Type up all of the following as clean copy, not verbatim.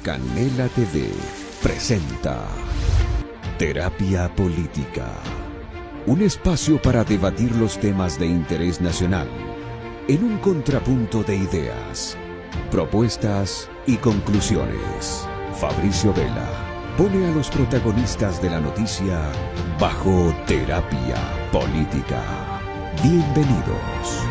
Canela TV presenta Terapia Política, un espacio para debatir los temas de interés nacional en un contrapunto de ideas, propuestas y conclusiones. Fabricio Vela pone a los protagonistas de la noticia bajo Terapia Política. Bienvenidos.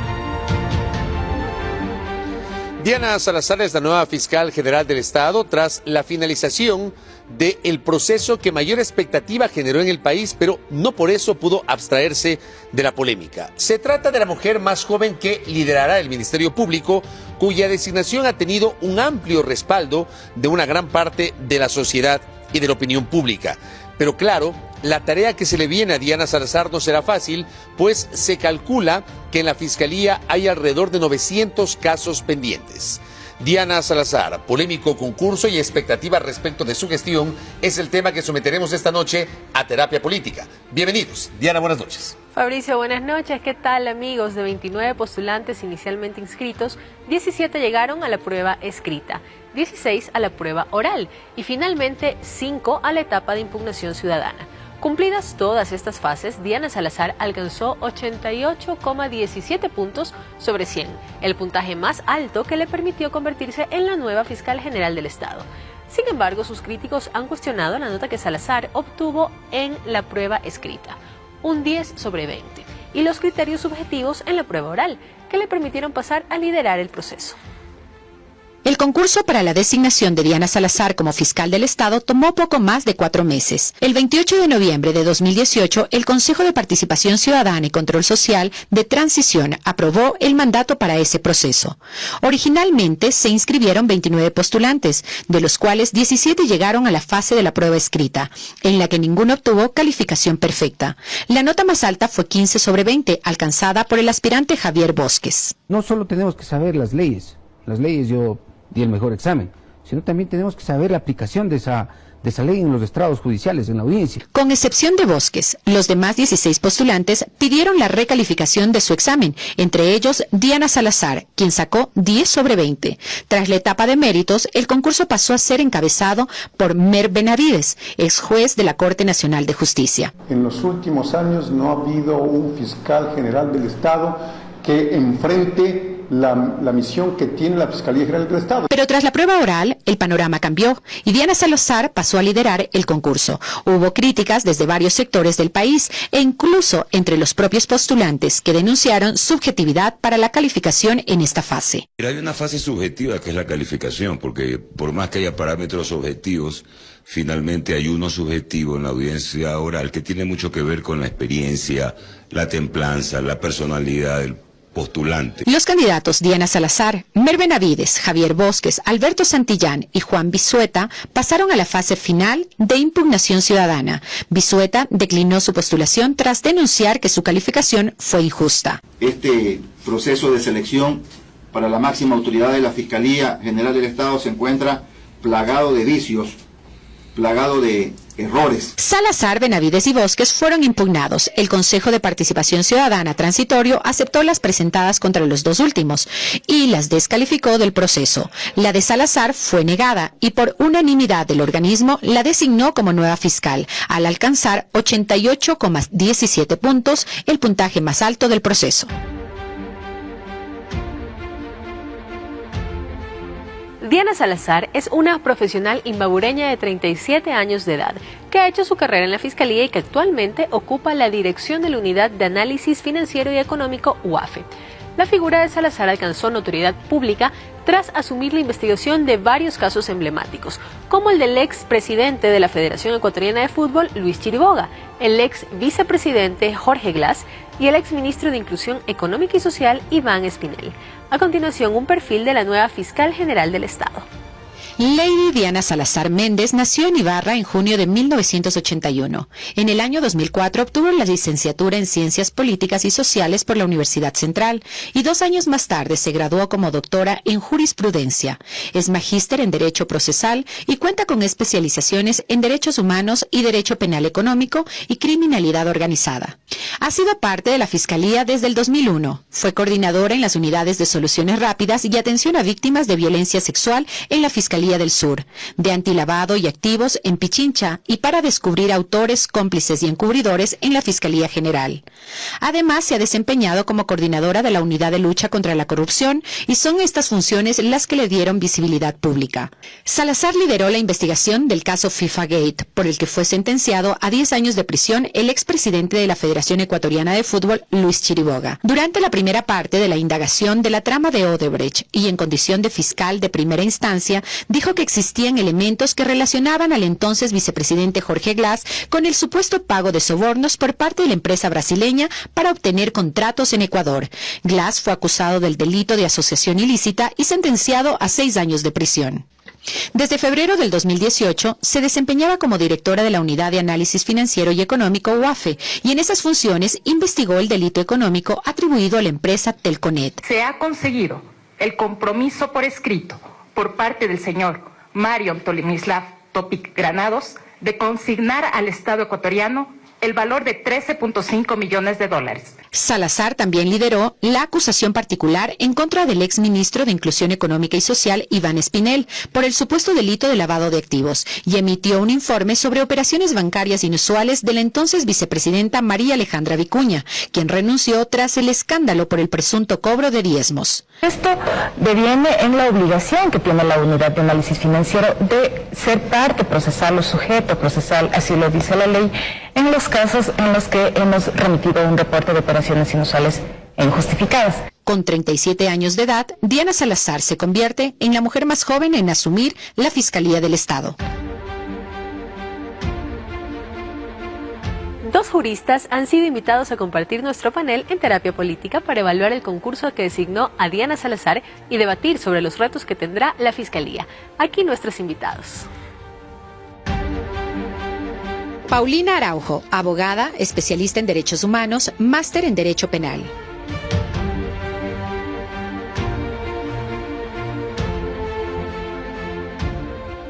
Diana Salazar es la nueva fiscal general del Estado tras la finalización del proceso que mayor expectativa generó en el país, pero no por eso pudo abstraerse de la polémica. Se trata de la mujer más joven que liderará el Ministerio Público, cuya designación ha tenido un amplio respaldo de una gran parte de la sociedad y de la opinión pública. Pero claro, la tarea que se le viene a Diana Salazar no será fácil, pues se calcula que en la Fiscalía hay alrededor de 900 casos pendientes. Diana Salazar, polémico concurso y expectativas respecto de su gestión es el tema que someteremos esta noche a Terapia Política. Bienvenidos. Diana, buenas noches. Fabricio, buenas noches. ¿Qué tal, amigos? De 29 postulantes inicialmente inscritos, 17 llegaron a la prueba escrita, 16 a la prueba oral y finalmente 5 a la etapa de impugnación ciudadana. Cumplidas todas estas fases, Diana Salazar alcanzó 88,17 puntos sobre 100, el puntaje más alto que le permitió convertirse en la nueva fiscal general del Estado. Sin embargo, sus críticos han cuestionado la nota que Salazar obtuvo en la prueba escrita, un 10 sobre 20, y los criterios subjetivos en la prueba oral, que le permitieron pasar a liderar el proceso. El concurso para la designación de Diana Salazar como fiscal del Estado tomó poco más de 4 meses. El 28 de noviembre de 2018, el Consejo de Participación Ciudadana y Control Social de Transición aprobó el mandato para ese proceso. Originalmente se inscribieron 29 postulantes, de los cuales 17 llegaron a la fase de la prueba escrita, en la que ninguno obtuvo calificación perfecta. La nota más alta fue 15 sobre 20, alcanzada por el aspirante Javier Bosques. No solo tenemos que saber las leyes yo di el mejor examen, sino también tenemos que saber la aplicación de esa ley en los estrados judiciales, en la audiencia. Con excepción de Bosques, los demás 16 postulantes pidieron la recalificación de su examen, entre ellos Diana Salazar, quien sacó 10 sobre 20. Tras la etapa de méritos, el concurso pasó a ser encabezado por Mer Benavides, ex juez de la Corte Nacional de Justicia. En los últimos años no ha habido un fiscal general del Estado que enfrente la misión que tiene la Fiscalía General del Estado. Pero tras la prueba oral, el panorama cambió y Diana Salazar pasó a liderar el concurso. Hubo críticas desde varios sectores del país e incluso entre los propios postulantes que denunciaron subjetividad para la calificación en esta fase. Pero hay una fase subjetiva que es la calificación, porque por más que haya parámetros objetivos, finalmente hay uno subjetivo en la audiencia oral que tiene mucho que ver con la experiencia, la templanza, la personalidad del postulante. Los candidatos Diana Salazar, Mer Benavides, Javier Bosques, Alberto Santillán y Juan Vizueta pasaron a la fase final de impugnación ciudadana. Vizueta declinó su postulación tras denunciar que su calificación fue injusta. Este proceso de selección para la máxima autoridad de la Fiscalía General del Estado se encuentra plagado de vicios, plagado de errores. Salazar, Benavides y Bosques fueron impugnados. El Consejo de Participación Ciudadana transitorio aceptó las presentadas contra los dos últimos y las descalificó del proceso. La de Salazar fue negada y por unanimidad del organismo la designó como nueva fiscal, al alcanzar 88,17 puntos, el puntaje más alto del proceso. Diana Salazar es una profesional imbabureña de 37 años de edad, que ha hecho su carrera en la Fiscalía y que actualmente ocupa la dirección de la Unidad de Análisis Financiero y Económico UAFE. La figura de Salazar alcanzó notoriedad pública tras asumir la investigación de varios casos emblemáticos, como el del ex presidente de la Federación Ecuatoriana de Fútbol, Luis Chiriboga, el ex vicepresidente Jorge Glass y el ex ministro de Inclusión Económica y Social, Iván Espinel. A continuación, un perfil de la nueva fiscal general del Estado. Lady Diana Salazar Méndez nació en Ibarra en junio de 1981. En el año 2004 obtuvo la licenciatura en Ciencias Políticas y Sociales por la Universidad Central y 2 años más tarde se graduó como doctora en Jurisprudencia. Es magíster en Derecho Procesal y cuenta con especializaciones en Derechos Humanos y Derecho Penal Económico y Criminalidad Organizada. Ha sido parte de la Fiscalía desde el 2001. Fue coordinadora en las unidades de soluciones rápidas y atención a víctimas de violencia sexual en la Fiscalía Fiscalía del Sur, de antilavado y activos en Pichincha y para descubrir autores, cómplices y encubridores en la Fiscalía General. Además, se ha desempeñado como coordinadora de la Unidad de Lucha contra la Corrupción y son estas funciones las que le dieron visibilidad pública. Salazar lideró la investigación del caso FIFA Gate, por el que fue sentenciado a 10 años de prisión el expresidente de la Federación Ecuatoriana de Fútbol, Luis Chiriboga. Durante la primera parte de la indagación de la trama de Odebrecht y en condición de fiscal de primera instancia, dijo que existían elementos que relacionaban al entonces vicepresidente Jorge Glass con el supuesto pago de sobornos por parte de la empresa brasileña para obtener contratos en Ecuador. Glass fue acusado del delito de asociación ilícita y sentenciado a 6 años de prisión. Desde febrero del 2018 se desempeñaba como directora de la Unidad de Análisis Financiero y Económico UAFE y en esas funciones investigó el delito económico atribuido a la empresa Telconet. Se ha conseguido el compromiso por escrito por parte del señor Mario Tolimislav Topic Granados de consignar al Estado ecuatoriano el valor de 13.5 millones de dólares. Salazar también lideró la acusación particular en contra del exministro de Inclusión Económica y Social, Iván Espinel, por el supuesto delito de lavado de activos, y emitió un informe sobre operaciones bancarias inusuales de la entonces vicepresidenta María Alejandra Vicuña, quien renunció tras el escándalo por el presunto cobro de diezmos. Esto deviene en la obligación que tiene la Unidad de Análisis Financiero de ser parte procesal o sujeto procesal, así lo dice la ley, en los casos en los que hemos remitido un reporte de operaciones inusuales e injustificadas. Con 37 años de edad, Diana Salazar se convierte en la mujer más joven en asumir la Fiscalía del Estado. Dos juristas han sido invitados a compartir nuestro panel en Terapia Política para evaluar el concurso que designó a Diana Salazar y debatir sobre los retos que tendrá la Fiscalía. Aquí nuestros invitados. Paulina Araujo, abogada, especialista en Derechos Humanos, máster en Derecho Penal.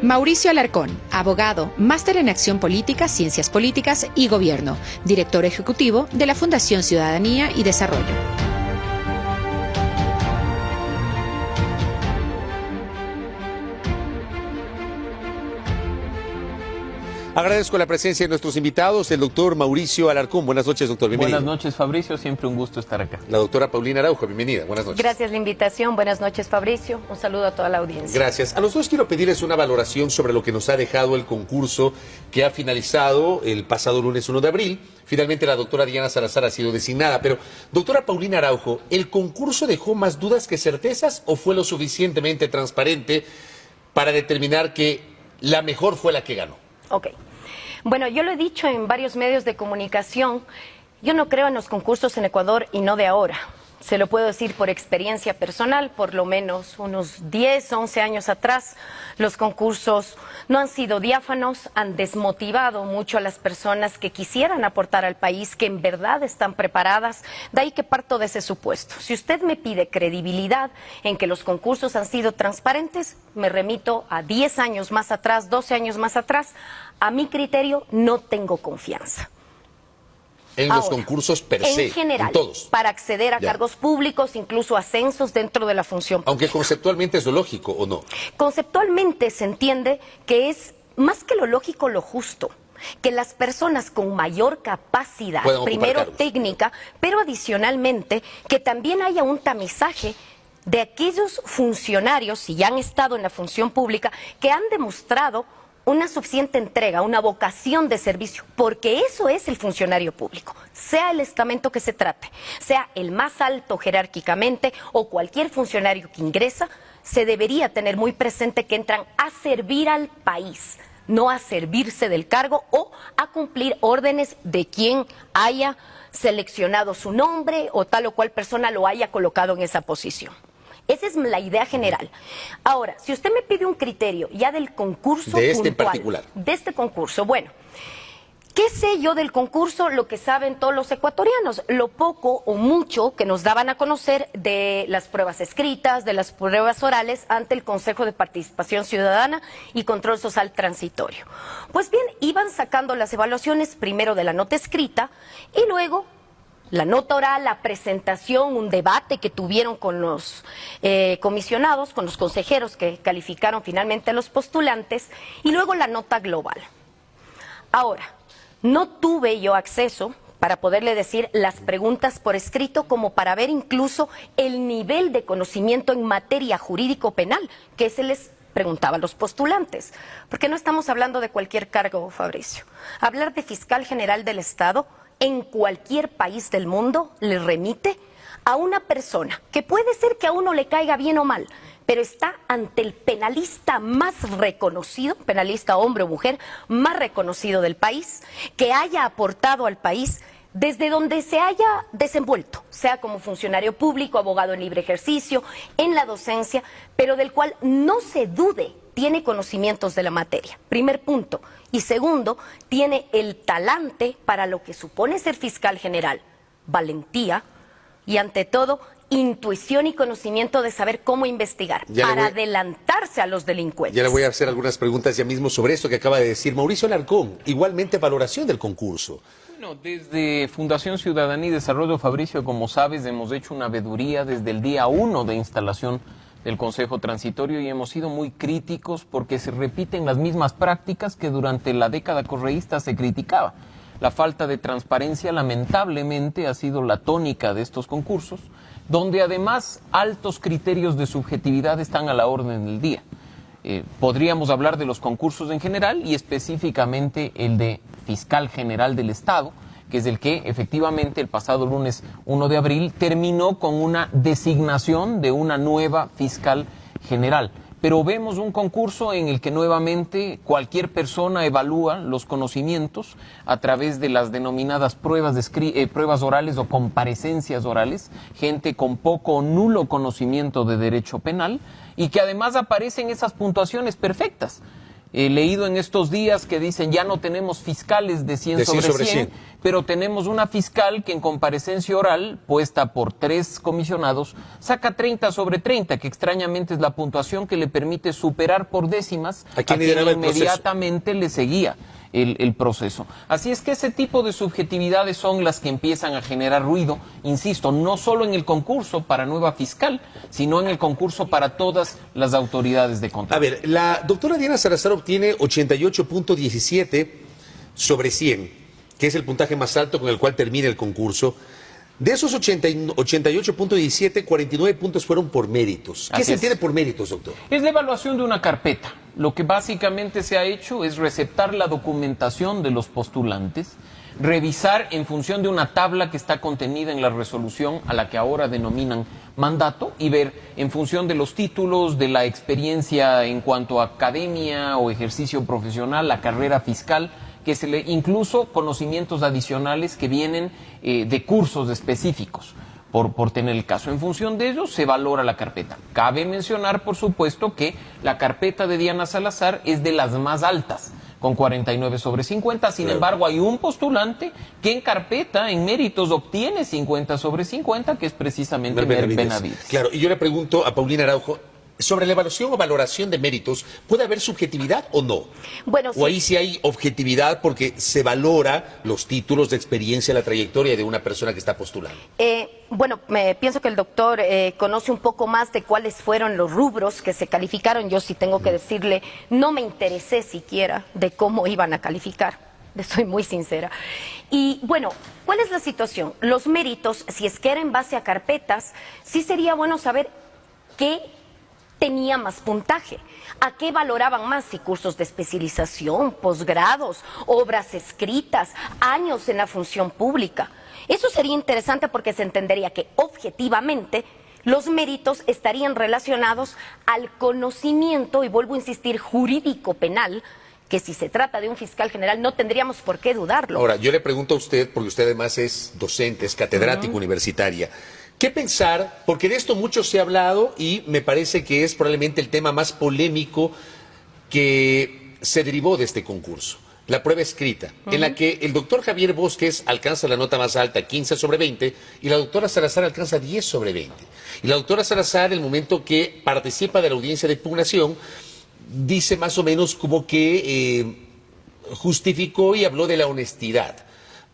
Mauricio Alarcón, abogado, máster en Acción Política, Ciencias Políticas y Gobierno, director ejecutivo de la Fundación Ciudadanía y Desarrollo. Agradezco la presencia de nuestros invitados, el doctor Mauricio Alarcón. Buenas noches, doctor. Bienvenido. Buenas noches, Fabricio. Siempre un gusto estar acá. La doctora Paulina Araujo, bienvenida. Buenas noches. Gracias por la invitación. Buenas noches, Fabricio. Un saludo a toda la audiencia. Gracias. A los dos quiero pedirles una valoración sobre lo que nos ha dejado el concurso que ha finalizado el pasado lunes 1 de abril. Finalmente la doctora Diana Salazar ha sido designada. Pero, doctora Paulina Araujo, ¿el concurso dejó más dudas que certezas o fue lo suficientemente transparente para determinar que la mejor fue la que ganó? Ok. Bueno, yo lo he dicho en varios medios de comunicación, yo no creo en los concursos en Ecuador y no de ahora. Se lo puedo decir por experiencia personal, por lo menos unos 10, 11 años atrás, los concursos no han sido diáfanos, han desmotivado mucho a las personas que quisieran aportar al país, que en verdad están preparadas, de ahí que parto de ese supuesto. Si usted me pide credibilidad en que los concursos han sido transparentes, me remito a 10 años más atrás, 12 años más atrás, a mi criterio no tengo confianza. En los concursos per se, en general, en todos. Para acceder a cargos públicos, incluso ascensos dentro de la función pública. Aunque conceptualmente es lo lógico, ¿o no? Conceptualmente se entiende que es más que lo lógico, lo justo. Que las personas con mayor capacidad, primero técnica, pero adicionalmente que también haya un tamizaje de aquellos funcionarios, si ya han estado en la función pública, que han demostrado una suficiente entrega, una vocación de servicio, porque eso es el funcionario público, sea el estamento que se trate, sea el más alto jerárquicamente o cualquier funcionario que ingresa, se debería tener muy presente que entran a servir al país, no a servirse del cargo o a cumplir órdenes de quien haya seleccionado su nombre o tal o cual persona lo haya colocado en esa posición. Esa es la idea general. Ahora, si usted me pide un criterio ya del concurso de este puntual, en particular. De este concurso, bueno, ¿qué sé yo del concurso? Lo que saben todos los ecuatorianos, lo poco o mucho que nos daban a conocer de las pruebas escritas, de las pruebas orales ante el Consejo de Participación Ciudadana y Control Social Transitorio. Pues bien, iban sacando las evaluaciones primero de la nota escrita y luego la nota oral, la presentación, un debate que tuvieron con los comisionados, con los consejeros que calificaron finalmente a los postulantes, y luego la nota global. Ahora, no tuve yo acceso para poderle decir las preguntas por escrito, como para ver incluso el nivel de conocimiento en materia jurídico-penal que se les preguntaba a los postulantes, porque no estamos hablando de cualquier cargo, Fabricio. Hablar de fiscal general del Estado en cualquier país del mundo le remite a una persona que puede ser que a uno le caiga bien o mal, pero está ante el penalista más reconocido, penalista hombre o mujer, más reconocido del país, que haya aportado al país desde donde se haya desenvuelto, sea como funcionario público, abogado en libre ejercicio, en la docencia, pero del cual no se dude, tiene conocimientos de la materia. Primer punto. Y segundo, tiene el talante para lo que supone ser fiscal general, valentía y ante todo intuición y conocimiento de saber cómo investigar para adelantarse a los delincuentes. Ya le voy a hacer algunas preguntas ya mismo sobre esto que acaba de decir Mauricio Alarcón. Igualmente, valoración del concurso. Bueno, desde Fundación Ciudadanía y Desarrollo, Fabricio, como sabes, hemos hecho una veeduría desde el día 1 de instalación del Consejo Transitorio y hemos sido muy críticos porque se repiten las mismas prácticas que durante la década correísta se criticaba. La falta de transparencia, lamentablemente, ha sido la tónica de estos concursos, donde además altos criterios de subjetividad están a la orden del día. Podríamos hablar de los concursos en general y específicamente el de Fiscal General del Estado, que es el que efectivamente el pasado lunes 1 de abril terminó con una designación de una nueva fiscal general. Pero vemos un concurso en el que nuevamente cualquier persona evalúa los conocimientos a través de las denominadas pruebas orales o comparecencias orales, gente con poco o nulo conocimiento de derecho penal y que además aparecen esas puntuaciones perfectas. He leído en estos días que dicen ya no tenemos fiscales de 100 sobre 100, pero tenemos una fiscal que en comparecencia oral, puesta por 3 comisionados, saca 30 sobre 30, que extrañamente es la puntuación que le permite superar por décimas a quien inmediatamente le seguía el proceso. Así es que ese tipo de subjetividades son las que empiezan a generar ruido, insisto, no solo en el concurso para nueva fiscal, sino en el concurso para todas las autoridades de control. A ver, la doctora Diana Salazar obtiene 88.17 sobre 100, que es el puntaje más alto con el cual termina el concurso. De esos 88.17, 49 puntos fueron por méritos. ¿Qué se entiende por méritos, doctor? Es la evaluación de una carpeta. Lo que básicamente se ha hecho es receptar la documentación de los postulantes, revisar en función de una tabla que está contenida en la resolución a la que ahora denominan mandato y ver en función de los títulos, de la experiencia en cuanto a academia o ejercicio profesional, la carrera fiscal, que se le incluso conocimientos adicionales que vienen de cursos específicos, por tener el caso. En función de ello se valora la carpeta. Cabe mencionar, por supuesto, que la carpeta de Diana Salazar es de las más altas, con 49 sobre 50. Sin embargo, hay un postulante que en carpeta, en méritos, obtiene 50 sobre 50, que es precisamente Benavides. Claro, y yo le pregunto a Paulina Araujo, sobre la evaluación o valoración de méritos, ¿puede haber subjetividad o no? Bueno, o ahí sí hay objetividad porque se valora los títulos de experiencia, la trayectoria de una persona que está postulando. Bueno, pienso que el doctor conoce un poco más de cuáles fueron los rubros que se calificaron. Yo sí tengo que decirle, no me interesé siquiera de cómo iban a calificar. Soy muy sincera. Y bueno, ¿cuál es la situación? Los méritos, si es que era en base a carpetas, sí sería bueno saber qué tenía más puntaje, a qué valoraban más, si cursos de especialización, posgrados, obras escritas, años en la función pública. Eso sería interesante porque se entendería que objetivamente los méritos estarían relacionados al conocimiento, y vuelvo a insistir, jurídico penal, que si se trata de un fiscal general no tendríamos por qué dudarlo. Ahora, yo le pregunto a usted, porque usted además es docente, es catedrático universitaria, ¿qué pensar? Porque de esto mucho se ha hablado y me parece que es probablemente el tema más polémico que se derivó de este concurso. La prueba escrita, en la que el doctor Javier Bosques alcanza la nota más alta, 15 sobre 20, y la doctora Salazar alcanza 10 sobre 20. Y la doctora Salazar, el momento que participa de la audiencia de impugnación, dice más o menos como que justificó y habló de la honestidad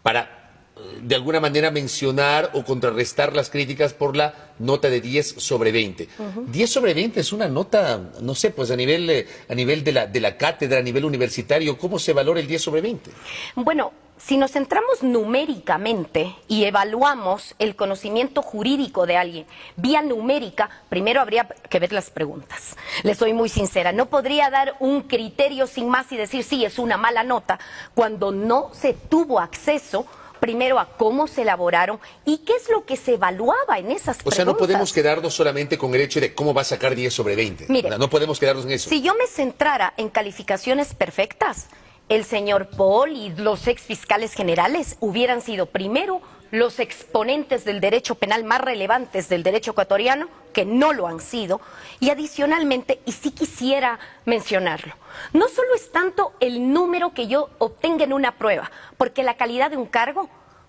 para de alguna manera mencionar o contrarrestar las críticas por la nota de 10 sobre 20. 10 sobre 20 es una nota, no sé, pues a nivel de la cátedra, a nivel universitario, ¿cómo se valora el 10 sobre 20? Bueno, si nos centramos numéricamente y evaluamos el conocimiento jurídico de alguien vía numérica, primero habría que ver las preguntas. Les soy muy sincera, no podría dar un criterio sin más y decir sí, es una mala nota, cuando no se tuvo acceso primero a cómo se elaboraron y qué es lo que se evaluaba en esas preguntas. O sea, no podemos quedarnos solamente con el hecho de cómo va a sacar 10 sobre 20. Mire, no podemos quedarnos en eso. Si yo me centrara en calificaciones perfectas, el señor Paul y los ex fiscales generales hubieran sido primero los exponentes del derecho penal más relevantes del derecho ecuatoriano, que no lo han sido, y adicionalmente, y sí quisiera mencionarlo, no solo es tanto el número que yo obtenga en una prueba, porque la calidad de un cargo,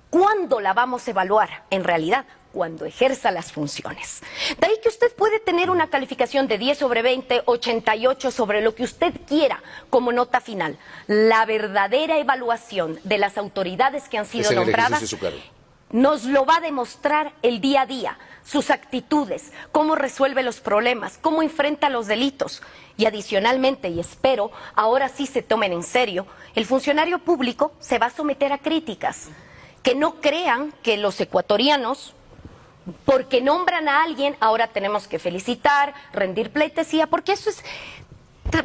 ¿cuándo la vamos a evaluar? En realidad, cuando ejerza las funciones. De ahí que usted puede tener una calificación de 10 sobre 20, 88 sobre lo que usted quiera como nota final. La verdadera evaluación de las autoridades que han sido nombradas nos lo va a demostrar el día a día, sus actitudes, cómo resuelve los problemas, cómo enfrenta los delitos. Y adicionalmente, y espero, ahora sí se tomen en serio, el funcionario público se va a someter a críticas. Que no crean que los ecuatorianos, porque nombran a alguien, ahora tenemos que felicitar, rendir pleitesía, porque eso es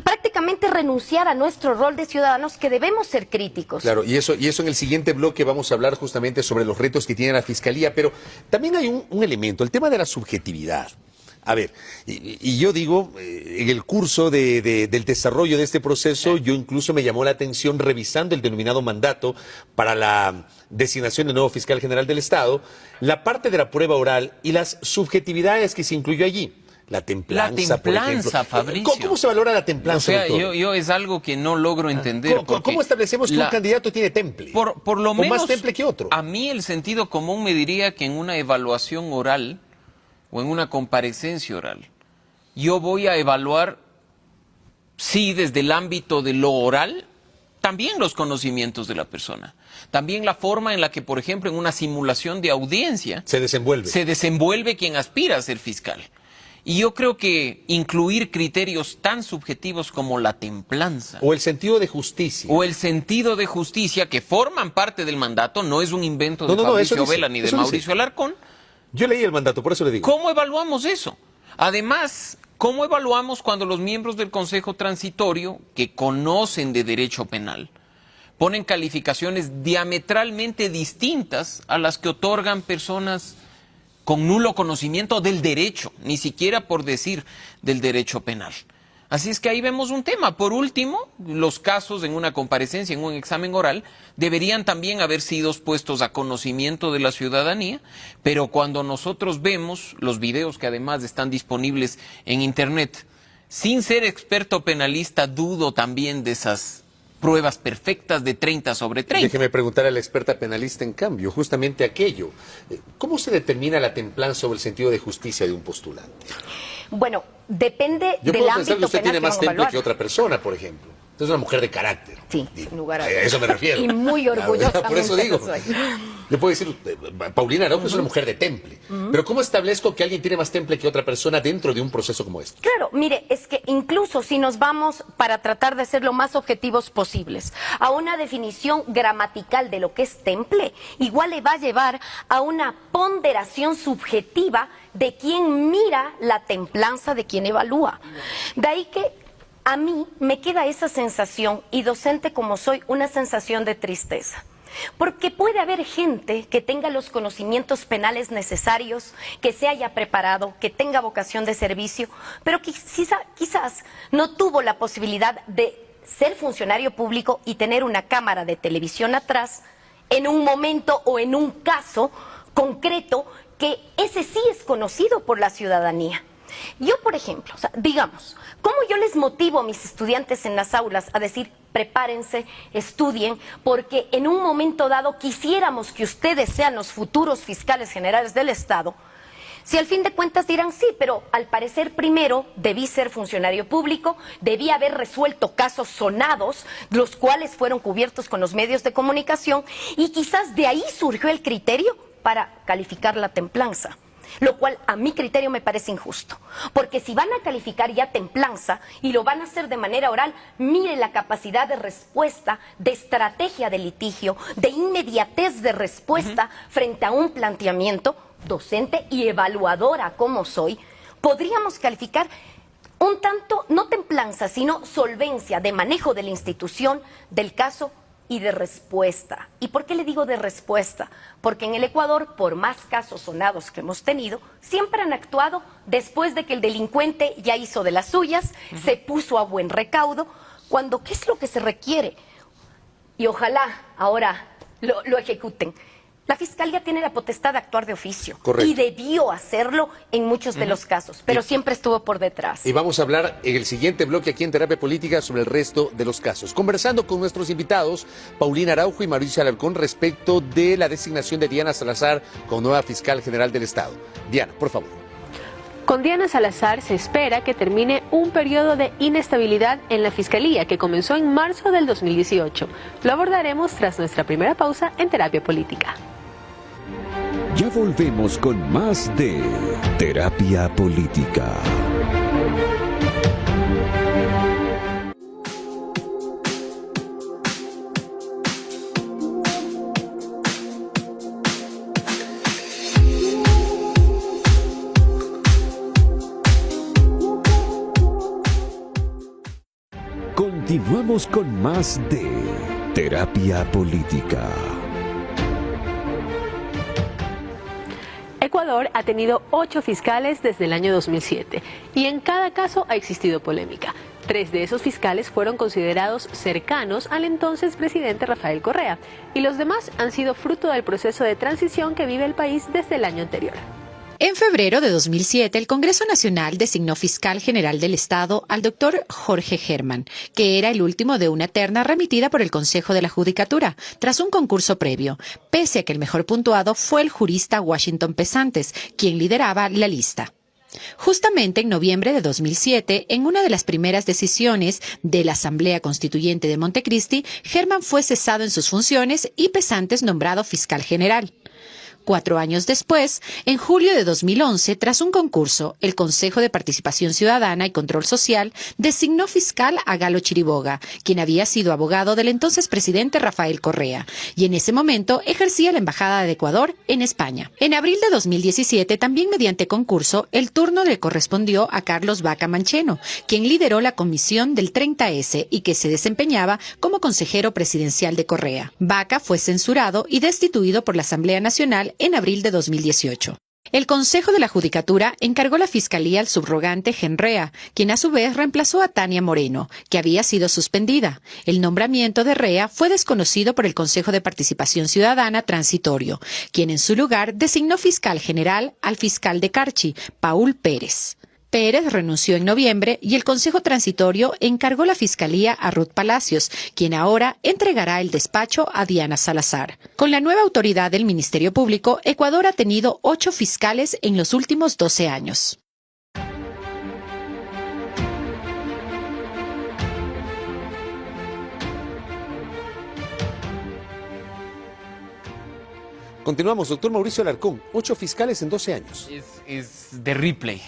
prácticamente renunciar a nuestro rol de ciudadanos, que debemos ser críticos. Claro, y eso en el siguiente bloque vamos a hablar justamente sobre los retos que tiene la Fiscalía, pero también hay un elemento, el tema de la subjetividad. A ver, y yo digo, en el curso del desarrollo de este proceso, yo incluso me llamó la atención revisando el denominado mandato para la designación del nuevo fiscal general del Estado, la parte de la prueba oral y las subjetividades que se incluyó allí. La templanza, por ejemplo. Fabricio. ¿Cómo se valora la templanza, o sea, doctor? yo es algo que no logro entender. ¿Cómo establecemos que un candidato tiene temple? Por lo menos, más temple que otro. A mí el sentido común me diría que en una evaluación oral o en una comparecencia oral, yo voy a evaluar, sí, desde el ámbito de lo oral, también los conocimientos de la persona. También la forma en la que, por ejemplo, en una simulación de audiencia se desenvuelve quien aspira a ser fiscal. Y yo creo que incluir criterios tan subjetivos como la templanza. O el sentido de justicia. O el sentido de justicia, que forman parte del mandato, no es un invento de Fabricio Vela ni de Mauricio Alarcón. Yo leí el mandato, por eso le digo. ¿Cómo evaluamos eso? Además, ¿cómo evaluamos cuando los miembros del Consejo Transitorio, que conocen de derecho penal, ponen calificaciones diametralmente distintas a las que otorgan personas con nulo conocimiento del derecho, ni siquiera por decir del derecho penal? Así es que ahí vemos un tema. Por último, los casos en una comparecencia, en un examen oral, deberían también haber sido puestos a conocimiento de la ciudadanía, pero cuando nosotros vemos los videos que además están disponibles en Internet, sin ser experto penalista, dudo también de esas pruebas perfectas de 30 sobre 30. Déjeme preguntar a la experta penalista, en cambio, justamente aquello. ¿Cómo se determina la templanza o el sentido de justicia de un postulante? Bueno, depende del ámbito penal. Yo puedo pensar que usted tiene más temple que otra persona, por ejemplo. Usted es una mujer de carácter. Sí, sin lugar a dudas. A eso me refiero. Y muy orgullosa. Por eso digo. Le puedo decir, Paulina Araujo es una mujer de temple. Pero ¿cómo establezco que alguien tiene más temple que otra persona dentro de un proceso como este? Claro, mire, es que incluso si nos vamos, para tratar de ser lo más objetivos posibles, a una definición gramatical de lo que es temple, igual le va a llevar a una ponderación subjetiva de quien mira la templanza de quien evalúa. De ahí que a mí me queda esa sensación, y docente como soy, una sensación de tristeza. Porque puede haber gente que tenga los conocimientos penales necesarios, que se haya preparado, que tenga vocación de servicio, pero que quizás no tuvo la posibilidad de ser funcionario público y tener una cámara de televisión atrás en un momento o en un caso concreto que ese sí es conocido por la ciudadanía. Yo, por ejemplo, digamos, ¿cómo yo les motivo a mis estudiantes en las aulas a decir, prepárense, estudien, porque en un momento dado quisiéramos que ustedes sean los futuros fiscales generales del Estado? Si al fin de cuentas dirán sí, pero al parecer primero debí ser funcionario público, debí haber resuelto casos sonados, los cuales fueron cubiertos con los medios de comunicación, y quizás de ahí surgió el criterio para calificar la templanza. Lo cual a mi criterio me parece injusto, porque si van a calificar ya templanza y lo van a hacer de manera oral, mire la capacidad de respuesta, de estrategia de litigio, de inmediatez de respuesta frente a un planteamiento docente y evaluadora como soy. Podríamos calificar un tanto, no templanza, sino solvencia de manejo de la institución, del caso y de respuesta. ¿Y por qué le digo de respuesta? Porque en el Ecuador, por más casos sonados que hemos tenido, siempre han actuado después de que el delincuente ya hizo de las suyas, se puso a buen recaudo, cuando ¿qué es lo que se requiere? Y ojalá ahora lo ejecuten. La Fiscalía tiene la potestad de actuar de oficio. Correcto. Y debió hacerlo en muchos de los casos, pero siempre estuvo por detrás. Y vamos a hablar en el siguiente bloque aquí en Terapia Política sobre el resto de los casos. Conversando con nuestros invitados, Paulina Araujo y Mauricio Alarcón, respecto de la designación de Diana Salazar como nueva fiscal general del Estado. Diana, por favor. Con Diana Salazar se espera que termine un periodo de inestabilidad en la Fiscalía que comenzó en marzo del 2018. Lo abordaremos tras nuestra primera pausa en Terapia Política. Ya volvemos con más de Terapia Política. Continuamos con más de Terapia Política. Ecuador ha tenido 8 fiscales desde el año 2007 y en cada caso ha existido polémica. 3 de esos fiscales fueron considerados cercanos al entonces presidente Rafael Correa y los demás han sido fruto del proceso de transición que vive el país desde el año anterior. En febrero de 2007, el Congreso Nacional designó fiscal general del Estado al doctor Jorge Germán, que era el último de una terna remitida por el Consejo de la Judicatura, tras un concurso previo, pese a que el mejor puntuado fue el jurista Washington Pesantes, quien lideraba la lista. Justamente en noviembre de 2007, en una de las primeras decisiones de la Asamblea Constituyente de Montecristi, Germán fue cesado en sus funciones y Pesantes nombrado fiscal general. 4 años después, en julio de 2011, tras un concurso, el Consejo de Participación Ciudadana y Control Social designó fiscal a Galo Chiriboga, quien había sido abogado del entonces presidente Rafael Correa, y en ese momento ejercía la Embajada de Ecuador en España. En abril de 2017, también mediante concurso, el turno le correspondió a Carlos Vaca Mancheno, quien lideró la comisión del 30S y que se desempeñaba como consejero presidencial de Correa. Vaca fue censurado y destituido por la Asamblea Nacional en abril de 2018. El Consejo de la Judicatura encargó la fiscalía al subrogante Genrea, quien a su vez reemplazó a Tania Moreno, que había sido suspendida. El nombramiento de Rea fue desconocido por el Consejo de Participación Ciudadana transitorio, quien en su lugar designó fiscal general al fiscal de Carchi, Paul Pérez. Pérez renunció en noviembre y el Consejo Transitorio encargó la Fiscalía a Ruth Palacios, quien ahora entregará el despacho a Diana Salazar. Con la nueva autoridad del Ministerio Público, Ecuador ha tenido 8 fiscales en los últimos 12 años. Continuamos, doctor Mauricio Alarcón, 8 fiscales en 12 años. Es de Ripley.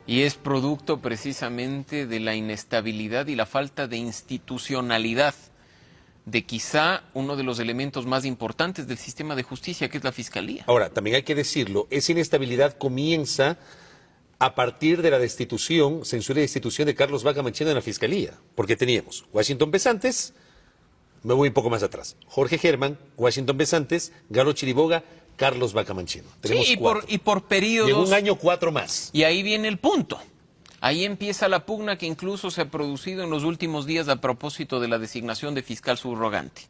Y es producto precisamente de la inestabilidad y la falta de institucionalidad de quizá uno de los elementos más importantes del sistema de justicia, que es la Fiscalía. Ahora, también hay que decirlo, esa inestabilidad comienza a partir de la destitución, censura y destitución de Carlos Vaca Mancheno en la Fiscalía, porque teníamos Washington Pesantes, me voy un poco más atrás, Jorge Germán, Washington Pesantes, Galo Chiriboga, Carlos Vaca Mancheno. Tenemos sí, y por periodos. Y en un año 4 más. Y ahí viene el punto. Ahí empieza la pugna que incluso se ha producido en los últimos días a propósito de la designación de fiscal subrogante.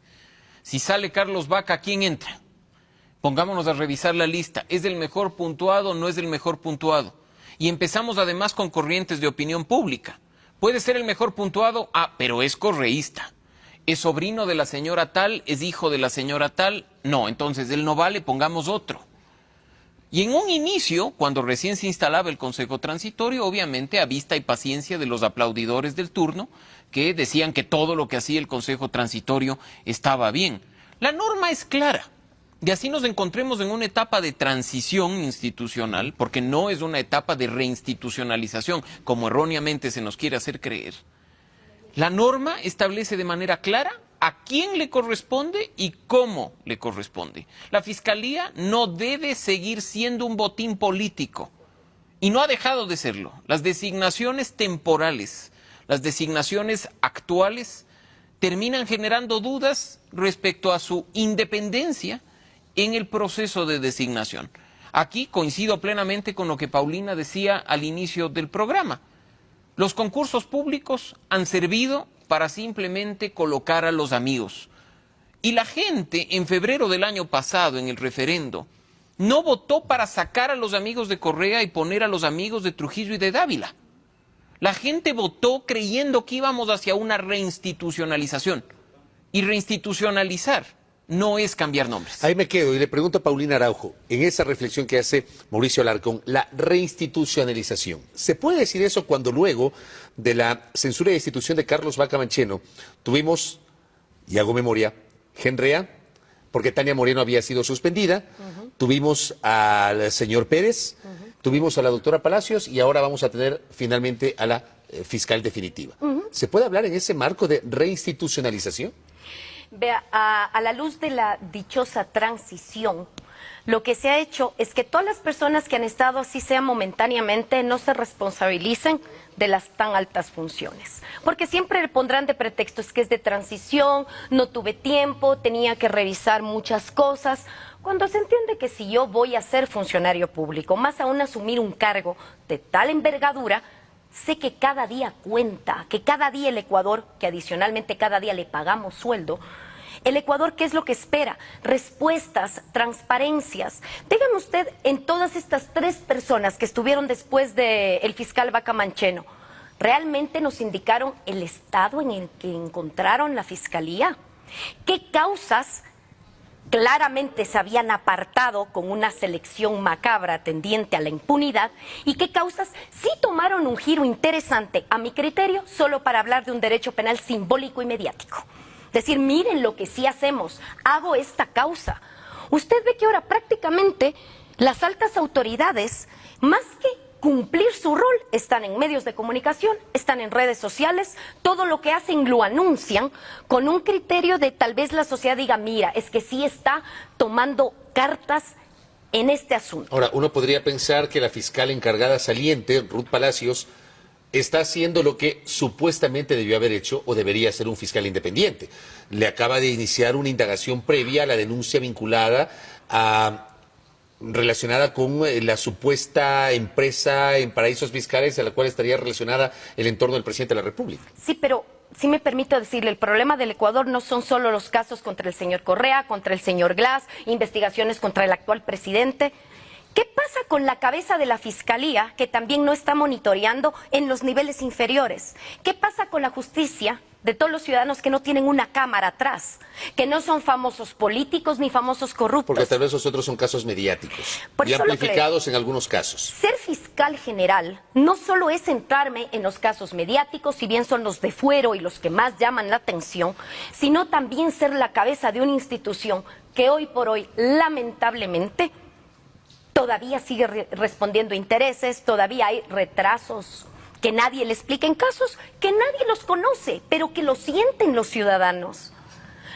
Si sale Carlos Vaca, ¿quién entra? Pongámonos a revisar la lista. ¿Es el mejor puntuado o no es el mejor puntuado? Y empezamos además con corrientes de opinión pública. Puede ser el mejor puntuado, pero es correísta. ¿Es sobrino de la señora tal? ¿Es hijo de la señora tal? No, entonces él no vale, pongamos otro. Y en un inicio, cuando recién se instalaba el Consejo Transitorio, obviamente a vista y paciencia de los aplaudidores del turno, que decían que todo lo que hacía el Consejo Transitorio estaba bien. La norma es clara. Y así nos encontremos en una etapa de transición institucional, porque no es una etapa de reinstitucionalización, como erróneamente se nos quiere hacer creer. La norma establece de manera clara a quién le corresponde y cómo le corresponde. La Fiscalía no debe seguir siendo un botín político, y no ha dejado de serlo. Las designaciones temporales, las designaciones actuales, terminan generando dudas respecto a su independencia en el proceso de designación. Aquí coincido plenamente con lo que Paulina decía al inicio del programa. Los concursos públicos han servido para simplemente colocar a los amigos. Y la gente, en febrero del año pasado, en el referendo, no votó para sacar a los amigos de Correa y poner a los amigos de Trujillo y de Dávila. La gente votó creyendo que íbamos hacia una reinstitucionalización. Y reinstitucionalizar no es cambiar nombres. Ahí me quedo y le pregunto a Paulina Araujo, en esa reflexión que hace Mauricio Alarcón, la reinstitucionalización. ¿Se puede decir eso cuando luego de la censura y destitución de Carlos Vaca Mancheno tuvimos, y hago memoria, Genrea, porque Tania Moreno había sido suspendida, tuvimos al señor Pérez, tuvimos a la doctora Palacios y ahora vamos a tener finalmente a la fiscal definitiva? ¿Se puede hablar en ese marco de reinstitucionalización? Vea, a la luz de la dichosa transición, lo que se ha hecho es que todas las personas que han estado, así sea momentáneamente, no se responsabilicen de las tan altas funciones. Porque siempre le pondrán de pretexto, es que es de transición, no tuve tiempo, tenía que revisar muchas cosas. Cuando se entiende que si yo voy a ser funcionario público, más aún asumir un cargo de tal envergadura, sé que cada día cuenta, que cada día el Ecuador, que adicionalmente cada día le pagamos sueldo, el Ecuador, ¿qué es lo que espera? Respuestas, transparencias. Dígame usted, en todas estas 3 personas que estuvieron después del fiscal Vaca Mancheno, ¿realmente nos indicaron el estado en el que encontraron la Fiscalía? ¿Qué causas claramente se habían apartado con una selección macabra tendiente a la impunidad, y qué causas sí tomaron un giro interesante, a mi criterio, solo para hablar de un derecho penal simbólico y mediático? Decir, miren lo que sí hacemos, hago esta causa. Usted ve que ahora prácticamente las altas autoridades, más que cumplir su rol, están en medios de comunicación, están en redes sociales, todo lo que hacen lo anuncian con un criterio de tal vez la sociedad diga, mira, es que sí está tomando cartas en este asunto. Ahora, uno podría pensar que la fiscal encargada saliente, Ruth Palacios, está haciendo lo que supuestamente debió haber hecho o debería ser un fiscal independiente. Le acaba de iniciar una indagación previa a la denuncia vinculada relacionada con la supuesta empresa en paraísos fiscales a la cual estaría relacionada el entorno del presidente de la República. Sí, pero sí me permito decirle, el problema del Ecuador no son solo los casos contra el señor Correa, contra el señor Glass, investigaciones contra el actual presidente. ¿Qué pasa con la cabeza de la Fiscalía, que también no está monitoreando en los niveles inferiores? ¿Qué pasa con la justicia de todos los ciudadanos que no tienen una cámara atrás, que no son famosos políticos ni famosos corruptos? Porque tal vez los otros son casos mediáticos y amplificados en algunos casos. Ser fiscal general no solo es centrarme en los casos mediáticos, si bien son los de fuero y los que más llaman la atención, sino también ser la cabeza de una institución que hoy por hoy, lamentablemente, todavía sigue respondiendo intereses, todavía hay retrasos que nadie le explica, en casos que nadie los conoce, pero que lo sienten los ciudadanos.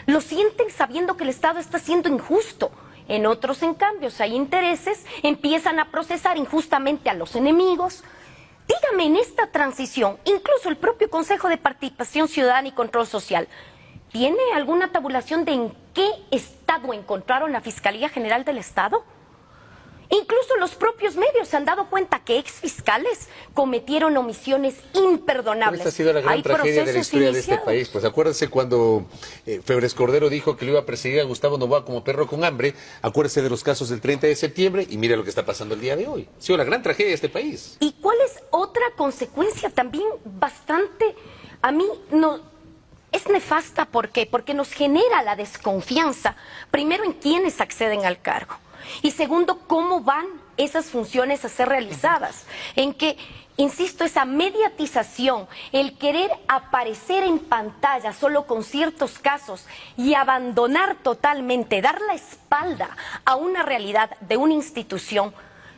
Lo sienten sabiendo que el Estado está siendo injusto. En otros, en cambio, hay intereses, empiezan a procesar injustamente a los enemigos. Dígame, en esta transición, incluso el propio Consejo de Participación Ciudadana y Control Social, ¿tiene alguna tabulación de en qué estado encontraron la Fiscalía General del Estado? Incluso los propios medios se han dado cuenta que exfiscales cometieron omisiones imperdonables. Esta ha sido la gran tragedia de la historia de este país. Pues acuérdense cuando Febres Cordero dijo que lo iba a perseguir a Gustavo Noboa como perro con hambre. Acuérdense de los casos del 30 de septiembre y mire lo que está pasando el día de hoy. Ha sido la gran tragedia de este país. ¿Y cuál es otra consecuencia también bastante, a mí no... es nefasta? ¿Por qué? Porque nos genera la desconfianza, primero en quienes acceden al cargo. Y segundo, cómo van esas funciones a ser realizadas. En que, insisto, esa mediatización, el querer aparecer en pantalla solo con ciertos casos y abandonar totalmente, dar la espalda a una realidad de una institución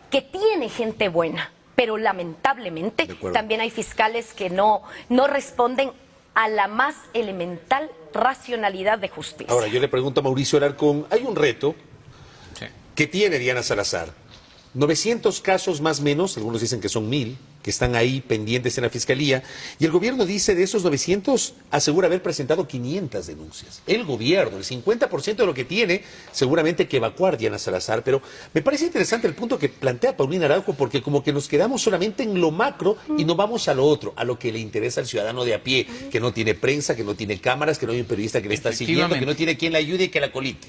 que tiene gente buena, pero lamentablemente también hay fiscales que no responden a la más elemental racionalidad de justicia. Ahora, yo le pregunto a Mauricio Alarcón, hay un reto que tiene Diana Salazar. 900 casos más o menos, algunos dicen que son 1000, que están ahí pendientes en la Fiscalía, y el gobierno dice de esos 900, asegura haber presentado 500 denuncias. El gobierno, el 50% de lo que tiene, seguramente que evacuar Diana Salazar, pero me parece interesante el punto que plantea Paulina Araujo, porque como que nos quedamos solamente en lo macro y no vamos a lo otro, a lo que le interesa al ciudadano de a pie, que no tiene prensa, que no tiene cámaras, que no hay un periodista que le está siguiendo, que no tiene quien la ayude y que la colite.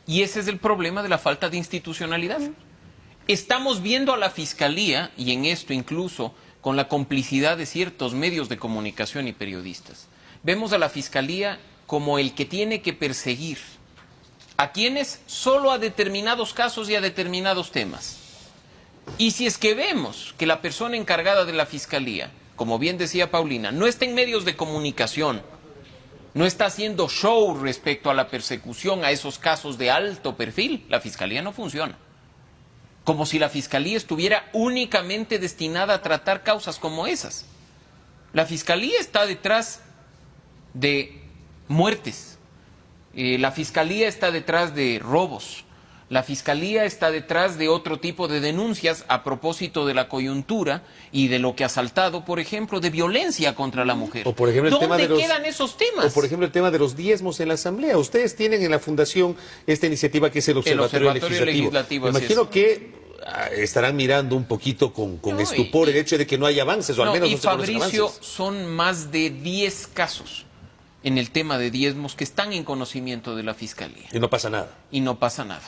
Y ese es el problema de la falta de institucionalidad. Estamos viendo a la Fiscalía, y en esto incluso con la complicidad de ciertos medios de comunicación y periodistas, vemos a la Fiscalía como el que tiene que perseguir a quienes solo a determinados casos y a determinados temas. Y si es que vemos que la persona encargada de la Fiscalía, como bien decía Paulina, no está en medios de comunicación, no está haciendo show respecto a la persecución a esos casos de alto perfil, la Fiscalía no funciona. Como si la Fiscalía estuviera únicamente destinada a tratar causas como esas. La Fiscalía está detrás de muertes, la Fiscalía está detrás de robos, la Fiscalía está detrás de otro tipo de denuncias a propósito de la coyuntura y de lo que ha saltado, por ejemplo, de violencia contra la mujer. O por ejemplo, el tema de los, quedan esos temas? O por ejemplo el tema de los diezmos en la Asamblea. Ustedes tienen en la Fundación esta iniciativa que es el Observatorio Legislativo. Me imagino que estarán mirando un poquito con estupor el hecho de que no hay avances, o al menos no se conocen avances. Fabricio, son más de 10 casos en el tema de diezmos que están en conocimiento de la Fiscalía. Y no pasa nada. Y no pasa nada.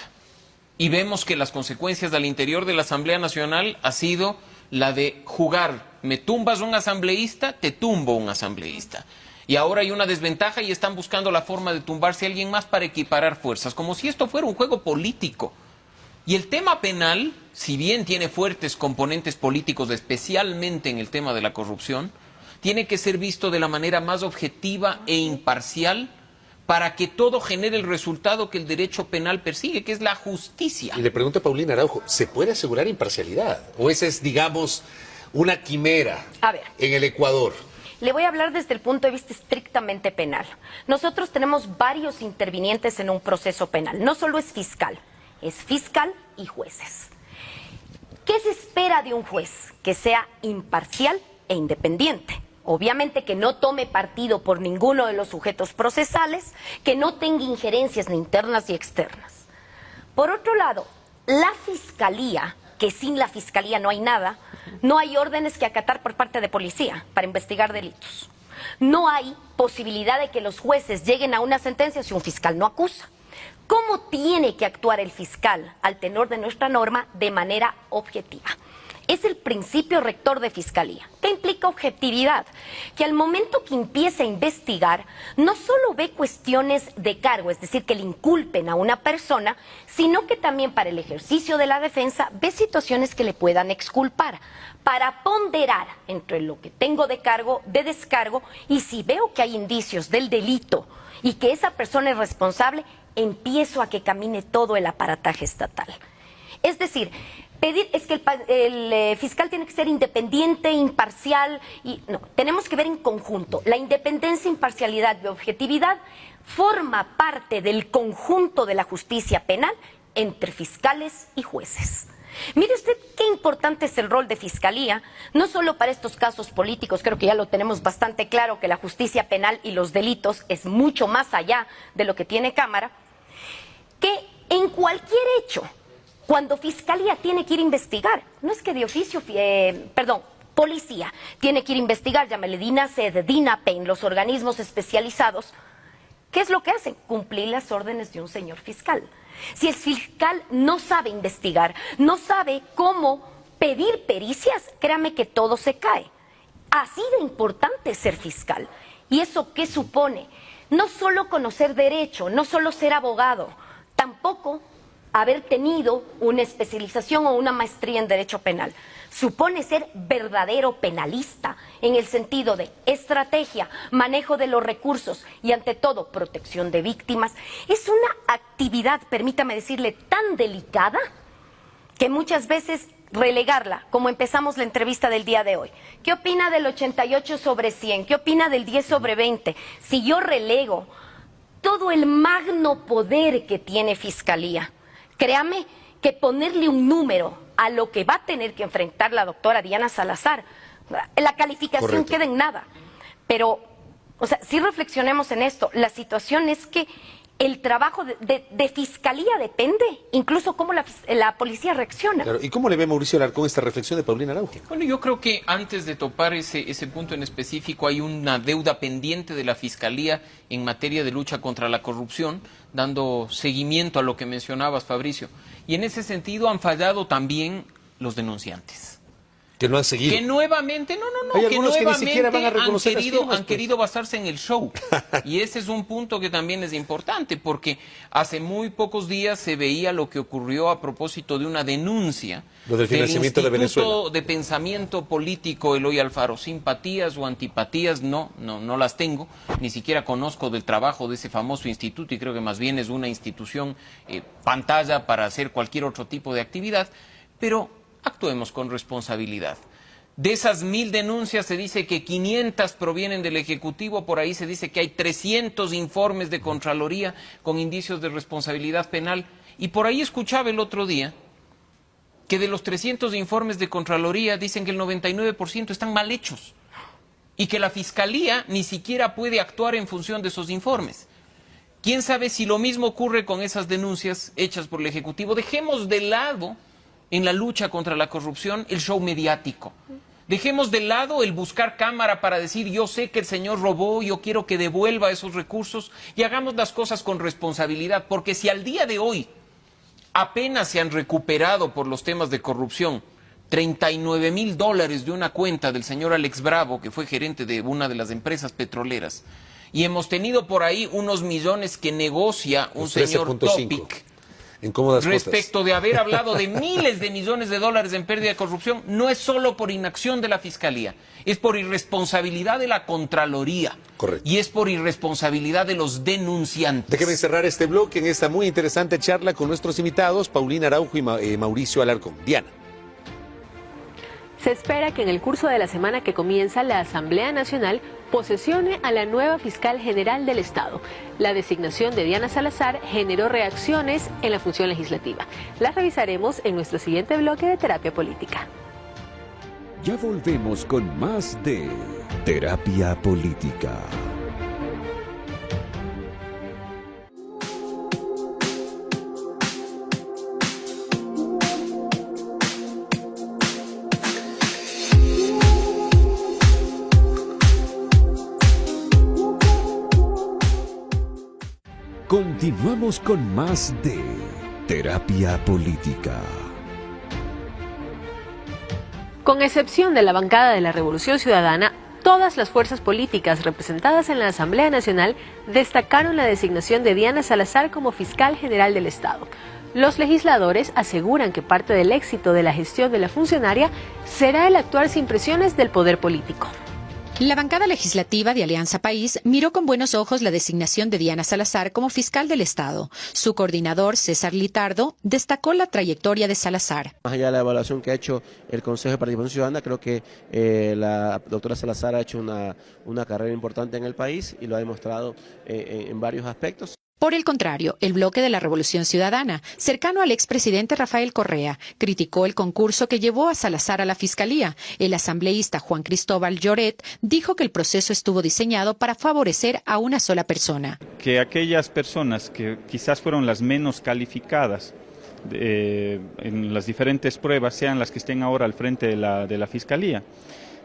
Y vemos que las consecuencias al interior de la Asamblea Nacional ha sido la de jugar, me tumbas un asambleísta, te tumbo un asambleísta. Y ahora hay una desventaja y están buscando la forma de tumbarse a alguien más para equiparar fuerzas, como si esto fuera un juego político. Y el tema penal, si bien tiene fuertes componentes políticos, especialmente en el tema de la corrupción, tiene que ser visto de la manera más objetiva e imparcial para que todo genere el resultado que el derecho penal persigue, que es la justicia. Y le pregunto a Paulina Araujo, ¿se puede asegurar imparcialidad? ¿O esa es, digamos, una quimera en el Ecuador? Le voy a hablar desde el punto de vista estrictamente penal. Nosotros tenemos varios intervinientes en un proceso penal. No solo es fiscal y jueces. ¿Qué se espera de un juez? Que sea imparcial e independiente. Obviamente que no tome partido por ninguno de los sujetos procesales, que no tenga injerencias ni internas ni externas. Por otro lado, la Fiscalía, que sin la Fiscalía no hay nada, no hay órdenes que acatar por parte de policía para investigar delitos. No hay posibilidad de que los jueces lleguen a una sentencia si un fiscal no acusa. ¿Cómo tiene que actuar el fiscal al tenor de nuestra norma? De manera objetiva. Es el principio rector de Fiscalía, que implica objetividad, que al momento que empiece a investigar, no solo ve cuestiones de cargo, es decir, que le inculpen a una persona, sino que también para el ejercicio de la defensa ve situaciones que le puedan exculpar, para ponderar entre lo que tengo de cargo, de descargo, y si veo que hay indicios del delito y que esa persona es responsable, empiezo a que camine todo el aparataje estatal. Es decir, pedir es que el fiscal tiene que ser independiente, imparcial, y no, tenemos que ver en conjunto. La independencia, imparcialidad y objetividad forma parte del conjunto de la justicia penal entre fiscales y jueces. Mire usted qué importante es el rol de Fiscalía, no solo para estos casos políticos, creo que ya lo tenemos bastante claro que la justicia penal y los delitos es mucho más allá de lo que tiene Cámara, que en cualquier hecho, cuando Fiscalía tiene que ir a investigar, no es que de oficio, policía tiene que ir a investigar, llámale DINASED, DINAPEN, los organismos especializados, ¿qué es lo que hacen? Cumplir las órdenes de un señor fiscal. Si el fiscal no sabe investigar, no sabe cómo pedir pericias, créame que todo se cae. Así de importante es ser fiscal. ¿Y eso qué supone? No solo conocer derecho, no solo ser abogado, tampoco haber tenido una especialización o una maestría en Derecho Penal. Supone ser verdadero penalista en el sentido de estrategia, manejo de los recursos y ante todo protección de víctimas. Es una actividad, permítame decirle, tan delicada que muchas veces relegarla, como empezamos la entrevista del día de hoy. ¿Qué opina del 88 sobre 100? ¿Qué opina del 10 sobre 20? Si yo relego todo el magno poder que tiene Fiscalía, créame que ponerle un número a lo que va a tener que enfrentar la doctora Diana Salazar, la calificación Correcto. queda en nada. Pero, o sea, si reflexionemos en esto, la situación es que el trabajo de Fiscalía depende, incluso cómo la policía reacciona. Claro. ¿Y cómo le ve Mauricio Alarcón esta reflexión de Paulina Araujo? Bueno, yo creo que antes de topar ese punto en específico hay una deuda pendiente de la Fiscalía en materia de lucha contra la corrupción, dando seguimiento a lo que mencionabas, Fabricio. Y en ese sentido han fallado también los denunciantes. Que no han seguido. Que nuevamente, Hay que algunos que ni nuevamente siquiera van a reconocer las firmas, han querido basarse en el show. Y ese es un punto que también es importante, porque hace muy pocos días se veía lo que ocurrió a propósito de una denuncia Lo del financiamiento de Venezuela. Instituto de Pensamiento Político Eloy Alfaro. Simpatías o antipatías, no las tengo. Ni siquiera conozco del trabajo de ese famoso instituto y creo que más bien es una institución pantalla para hacer cualquier otro tipo de actividad. Pero actuemos con responsabilidad. De esas 1000 denuncias se dice que 500 provienen del Ejecutivo, por ahí se dice que hay 300 informes de Contraloría con indicios de responsabilidad penal. Y por ahí escuchaba el otro día que de los 300 informes de Contraloría dicen que el 99% están mal hechos y que la Fiscalía ni siquiera puede actuar en función de esos informes. ¿Quién sabe si lo mismo ocurre con esas denuncias hechas por el Ejecutivo? Dejemos de lado en la lucha contra la corrupción el show mediático. Dejemos de lado el buscar cámara para decir yo sé que el señor robó, yo quiero que devuelva esos recursos, y hagamos las cosas con responsabilidad, porque si al día de hoy apenas se han recuperado por los temas de corrupción $39,000 de una cuenta del señor Alex Bravo, que fue gerente de una de las empresas petroleras, y hemos tenido por ahí unos millones que negocia un señor Topic, en cómodas respecto de haber hablado de miles de millones de dólares en pérdida de corrupción, no es solo por inacción de la Fiscalía, es por irresponsabilidad de la Contraloría. Correcto. Y es por irresponsabilidad de los denunciantes. Déjeme cerrar este bloque en esta muy interesante charla con nuestros invitados, Paulina Araujo y Mauricio Alarcón. Diana. Se espera que en el curso de la semana que comienza la Asamblea Nacional posesione a la nueva fiscal general del Estado. La designación de Diana Salazar generó reacciones en la función legislativa. Las revisaremos en nuestro siguiente bloque de Terapia Política. Ya volvemos con más de Terapia Política. Continuamos con más de Terapia Política. Con excepción de la bancada de la Revolución Ciudadana, todas las fuerzas políticas representadas en la Asamblea Nacional destacaron la designación de Diana Salazar como fiscal general del Estado. Los legisladores aseguran que parte del éxito de la gestión de la funcionaria será el actuar sin presiones del poder político. La bancada legislativa de Alianza País miró con buenos ojos la designación de Diana Salazar como fiscal del Estado. Su coordinador, César Litardo, destacó la trayectoria de Salazar. Más allá de la evaluación que ha hecho el Consejo de Participación Ciudadana, creo que la doctora Salazar ha hecho una carrera importante en el país y lo ha demostrado en varios aspectos. Por el contrario, el bloque de la Revolución Ciudadana, cercano al expresidente Rafael Correa, criticó el concurso que llevó a Salazar a la Fiscalía. El asambleísta Juan Cristóbal Lloret dijo que el proceso estuvo diseñado para favorecer a una sola persona. Que aquellas personas que quizás fueron las menos calificadas en las diferentes pruebas sean las que estén ahora al frente de la Fiscalía.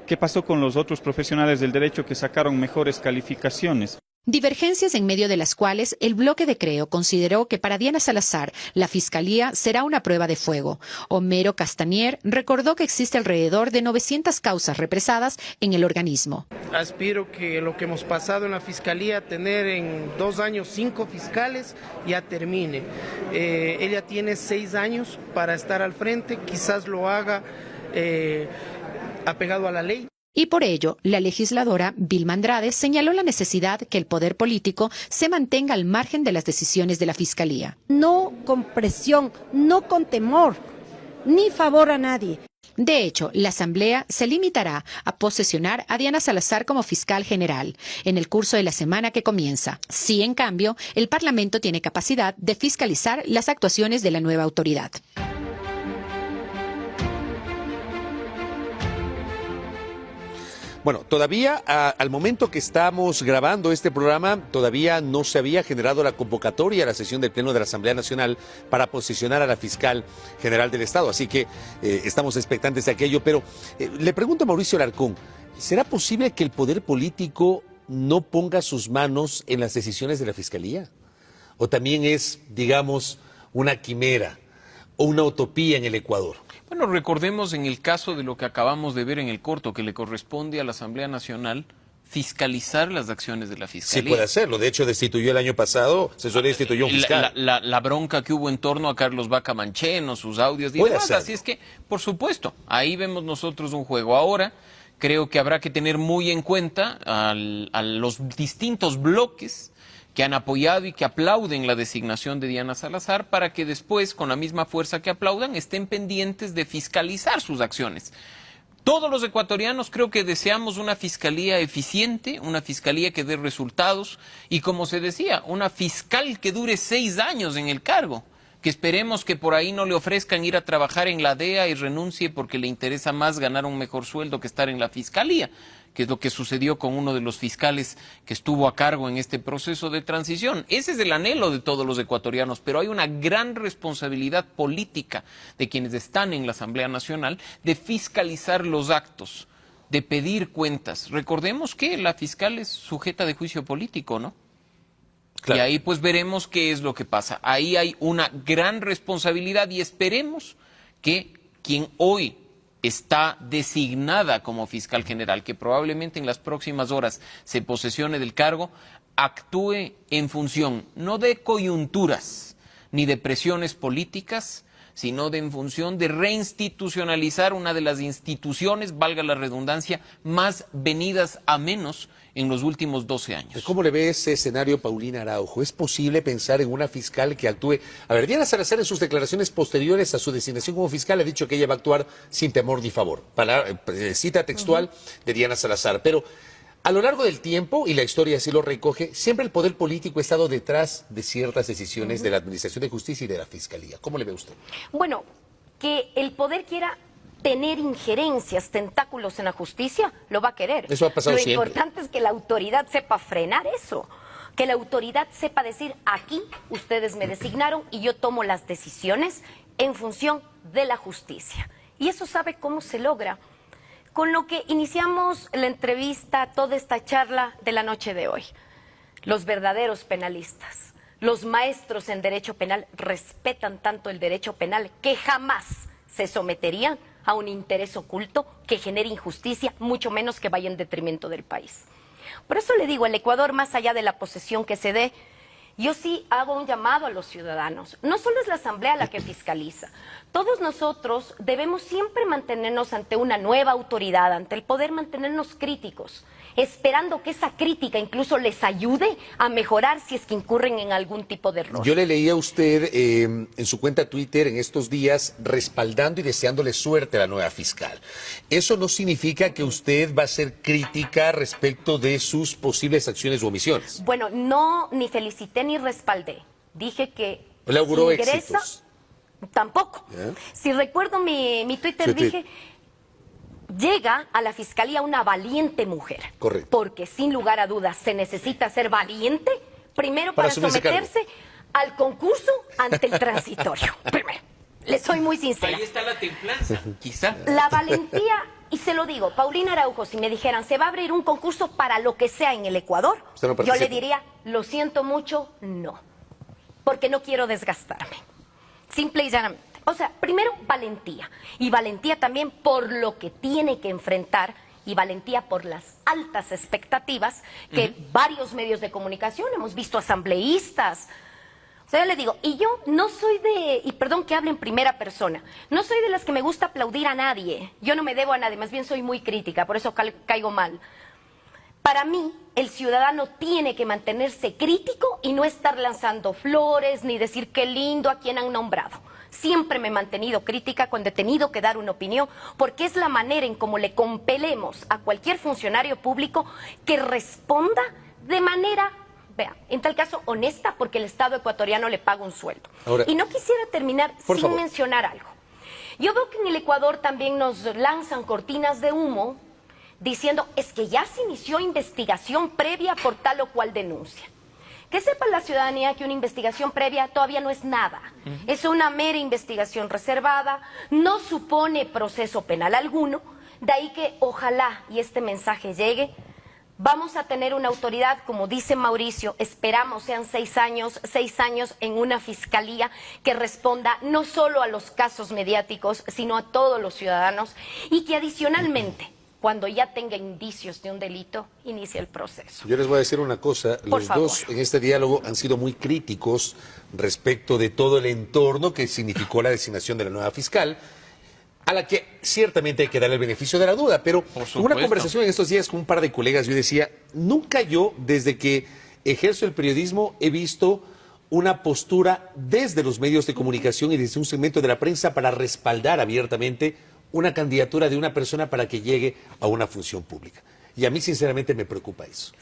¿Qué pasó con los otros profesionales del derecho que sacaron mejores calificaciones? Divergencias en medio de las cuales el bloque de Creo consideró que para Diana Salazar la Fiscalía será una prueba de fuego. Homero Castanier recordó que existe alrededor de 900 causas represadas en el organismo. Aspiro que lo que hemos pasado en la Fiscalía, tener en 2 años 5 fiscales, ya termine. Ella tiene 6 años para estar al frente, quizás lo haga apegado a la ley. Y por ello, la legisladora Vilma Andrade señaló la necesidad que el poder político se mantenga al margen de las decisiones de la Fiscalía. No con presión, no con temor, ni favor a nadie. De hecho, la Asamblea se limitará a posesionar a Diana Salazar como fiscal general en el curso de la semana que comienza. Sí, en cambio, el Parlamento tiene capacidad de fiscalizar las actuaciones de la nueva autoridad. Bueno, todavía al momento que estamos grabando este programa, todavía no se había generado la convocatoria a la sesión del Pleno de la Asamblea Nacional para posicionar a la fiscal general del Estado. Así que estamos expectantes de aquello. Pero le pregunto a Mauricio Alarcón, ¿será posible que el poder político no ponga sus manos en las decisiones de la Fiscalía? ¿O también es, digamos, una quimera o una utopía en el Ecuador? Bueno, recordemos en el caso de lo que acabamos de ver en el corto, que le corresponde a la Asamblea Nacional fiscalizar las acciones de la Fiscalía. Sí puede hacerlo. De hecho, destituyó el año pasado, se destituyó un fiscal. La bronca que hubo en torno a Carlos Vaca Mancheno, sus audios y demás. Así es que, por supuesto, ahí vemos nosotros un juego. Ahora, creo que habrá que tener muy en cuenta a los distintos bloques que han apoyado y que aplauden la designación de Diana Salazar para que después, con la misma fuerza que aplaudan, estén pendientes de fiscalizar sus acciones. Todos los ecuatorianos creo que deseamos una fiscalía eficiente, una fiscalía que dé resultados y, como se decía, una fiscal que dure 6 años en el cargo, que esperemos que por ahí no le ofrezcan ir a trabajar en la DEA y renuncie porque le interesa más ganar un mejor sueldo que estar en la fiscalía, que es lo que sucedió con uno de los fiscales que estuvo a cargo en este proceso de transición. Ese es el anhelo de todos los ecuatorianos, pero hay una gran responsabilidad política de quienes están en la Asamblea Nacional de fiscalizar los actos, de pedir cuentas. Recordemos que la fiscal es sujeta de juicio político, ¿no? Claro. Y ahí pues veremos qué es lo que pasa. Ahí hay una gran responsabilidad y esperemos que quien hoy está designada como fiscal general, que probablemente en las próximas horas se posesione del cargo, actúe en función no de coyunturas ni de presiones políticas, sino en función de reinstitucionalizar una de las instituciones, valga la redundancia, más venidas a menos en los últimos 12 años. ¿Cómo le ve ese escenario, Paulina Araujo? ¿Es posible pensar en una fiscal que actúe? A ver, Diana Salazar en sus declaraciones posteriores a su designación como fiscal ha dicho que ella va a actuar sin temor ni favor. Cita textual de Diana Salazar. Pero a lo largo del tiempo, y la historia así lo recoge, siempre el poder político ha estado detrás de ciertas decisiones de la Administración de Justicia y de la Fiscalía. ¿Cómo le ve usted? Bueno, que el poder quiera tener injerencias, tentáculos en la justicia, lo va a querer. Eso ha pasado siempre. Lo importante es que la autoridad sepa frenar eso, que la autoridad sepa decir, aquí ustedes me designaron y yo tomo las decisiones en función de la justicia. Y eso sabe cómo se logra. Con lo que iniciamos la entrevista, toda esta charla de la noche de hoy. Los verdaderos penalistas, los maestros en derecho penal respetan tanto el derecho penal que jamás se someterían a un interés oculto que genere injusticia, mucho menos que vaya en detrimento del país. Por eso le digo, el Ecuador, más allá de la posesión que se dé, yo sí hago un llamado a los ciudadanos. No solo es la Asamblea la que fiscaliza. Todos nosotros debemos siempre mantenernos ante una nueva autoridad, ante el poder, mantenernos críticos, esperando que esa crítica incluso les ayude a mejorar si es que incurren en algún tipo de error. Yo le leí a usted en su cuenta Twitter en estos días respaldando y deseándole suerte a la nueva fiscal. ¿Eso no significa que usted va a ser crítica respecto de sus posibles acciones u omisiones? Bueno, no, ni felicité ni respaldé. Dije que le auguró ingresa, éxitos. Tampoco. Si recuerdo mi Twitter, dije, llega a la Fiscalía una valiente mujer. Correcto. Porque sin lugar a dudas se necesita ser valiente, primero para someterse al concurso ante el transitorio. Primero, le soy muy sincera. Ahí está la templanza, quizá. La valentía Y se lo digo, Paulina Araujo, si me dijeran, se va a abrir un concurso para lo que sea en el Ecuador, yo le diría, lo siento mucho, no. Porque no quiero desgastarme. Simple y llanamente. O sea, primero, valentía. Y valentía también por lo que tiene que enfrentar y valentía por las altas expectativas que varios medios de comunicación, hemos visto asambleístas. O sea, yo le digo, y yo no soy y perdón que hable en primera persona, no soy de las que me gusta aplaudir a nadie. Yo no me debo a nadie, más bien soy muy crítica, por eso caigo mal. Para mí, el ciudadano tiene que mantenerse crítico y no estar lanzando flores ni decir qué lindo a quien han nombrado. Siempre me he mantenido crítica cuando he tenido que dar una opinión, porque es la manera en cómo le compelemos a cualquier funcionario público que responda de manera, vea, en tal caso honesta, porque el Estado ecuatoriano le paga un sueldo. Ahora, y no quisiera terminar sin mencionar algo. Yo veo que en el Ecuador también nos lanzan cortinas de humo diciendo, es que ya se inició investigación previa por tal o cual denuncia. Que sepa la ciudadanía que una investigación previa todavía no es nada. Es una mera investigación reservada, no supone proceso penal alguno, de ahí que ojalá y este mensaje llegue. Vamos a tener una autoridad, como dice Mauricio, esperamos sean 6 años en una fiscalía que responda no solo a los casos mediáticos, sino a todos los ciudadanos y que adicionalmente, cuando ya tenga indicios de un delito, inicie el proceso. Yo les voy a decir una cosa, los dos en este diálogo han sido muy críticos respecto de todo el entorno que significó la designación de la nueva fiscal, a la que ciertamente hay que darle el beneficio de la duda, pero en una conversación en estos días con un par de colegas yo decía, nunca yo, desde que ejerzo el periodismo, he visto una postura desde los medios de comunicación y desde un segmento de la prensa para respaldar abiertamente una candidatura de una persona para que llegue a una función pública. Y a mí sinceramente me preocupa eso.